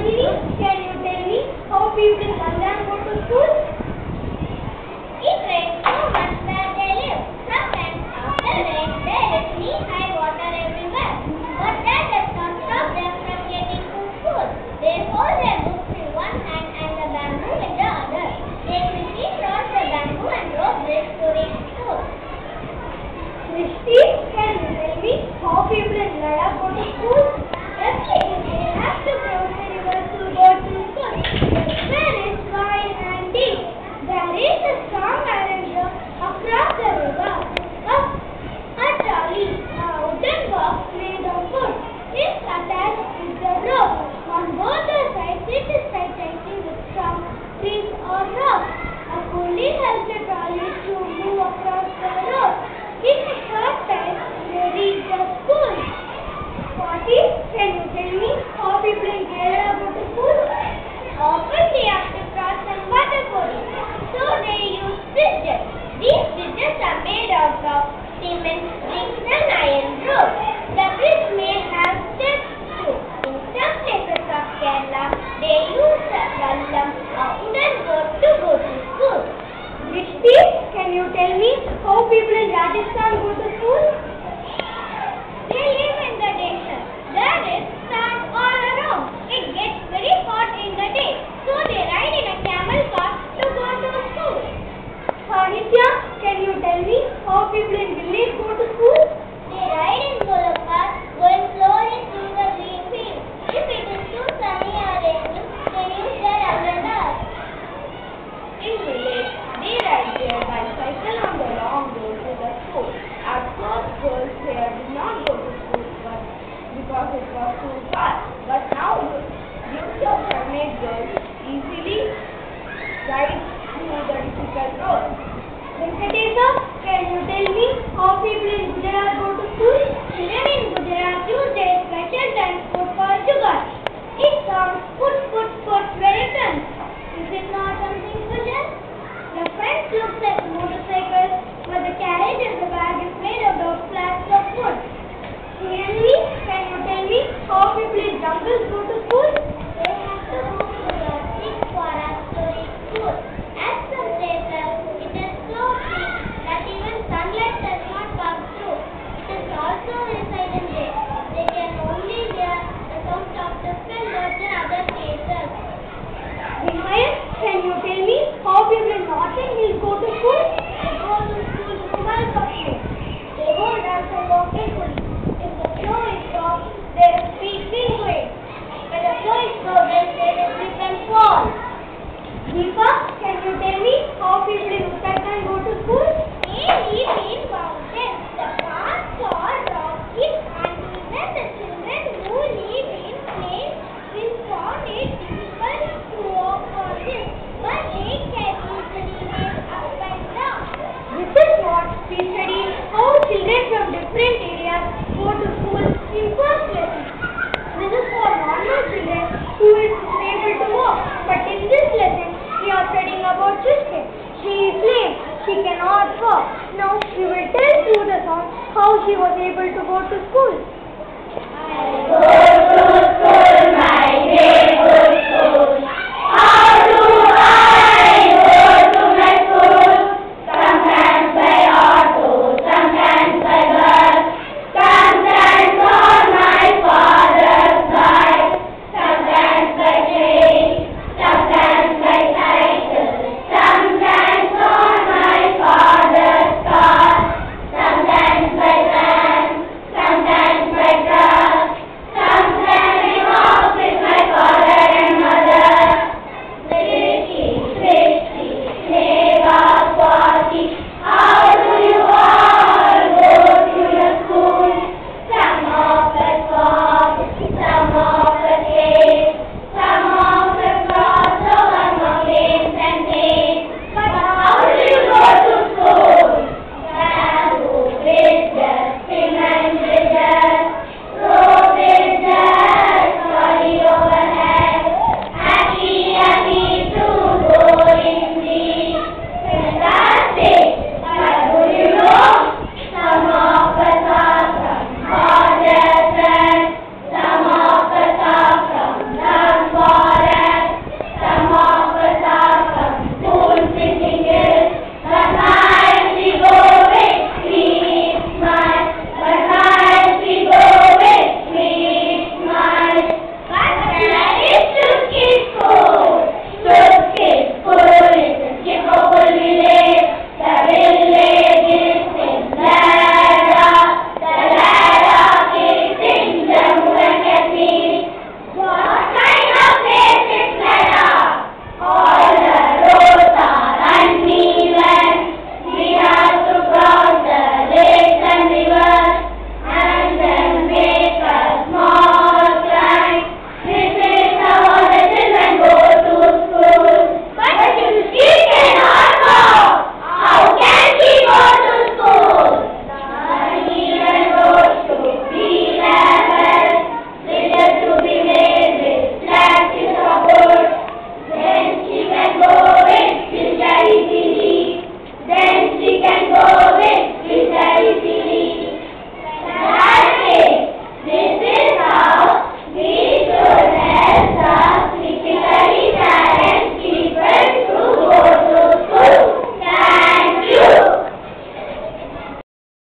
Nandini, can you tell me how people in Kalyan go to school? It rains so much where they live. Sometimes after rain there is knee-high water everywhere. But that does not stop them from getting to school. They hold their books in one hand and the bamboo in the other. They quickly cross the bamboo and rope bridge to reach school. Rishti, can you tell me how people in Ladakh go to school? Every day they have to cross the river to go to school. The river is wide and deep. There is a strong iron rope across the river. A trolley, a wooden box made of wood, is attached with the rope. On both the sides it is tied tightly with strong trees or rocks. A pulley helps the trolley to move across the rope. In a short time they reach the school. Swati, can you tell me how people in Kerala go to school? Often they have to cross some water bodies, so they use bridges. These bridges are made out of cement, bricks and iron ropes. The bridge may have steps too. In some places of Kerala, they use a vallam, a wooden boat to go to school. Rishti, can you tell me how people in Rajasthan go to school? They live in the desert. There is sun all around. It gets very hot in the day, so they ride in a camel cart to go to school. Aditya, can you tell me how people in village go to school? They ride in bullock carts, going slowly through the green fields. If it is too sunny or rainy, they use their umbrellas. In village, they ride their bicycle on the long road to the school. At first, girls here did not go to school because it was too far. But now, YouTube have made girls easily ride through the difficult road. Venkatesa, can you tell me how people in Gujarat go to school? Children in Gujarat use their special transport called Jugaad. It sounds put very fun. Is it not something special? The front looks like a motorcycle, but the carriage and the bag is made out of slabs of wood. Srinidhi, can you tell me how people in jungles go to school? They have to go through the thick forest to reach school. At some places, it is so thick that even sunlight does not pass through. It is also silent there. They can only hear the sound of different birds and other creatures. Vinayak, can you tell me how people in Northern Hills go to school? They go to school through miles of snow. They hold us and walk carefully. If the snow is soft, their feet will wait. When the snow is frozen, they will slip and fall. Deepa, can you tell me how people in Uttarakhand go to school? They live in mountains. The paths are rocky and even the children who live in plains will find it difficult to walk on this. But they can easily make up and down. This is what we study how children from different areas go to school in first lesson. This is for normal children who is able to walk. But in this lesson, we are studying about Shrishti. She is lame. She cannot walk. Now we will tell through the song how she was able to go to school.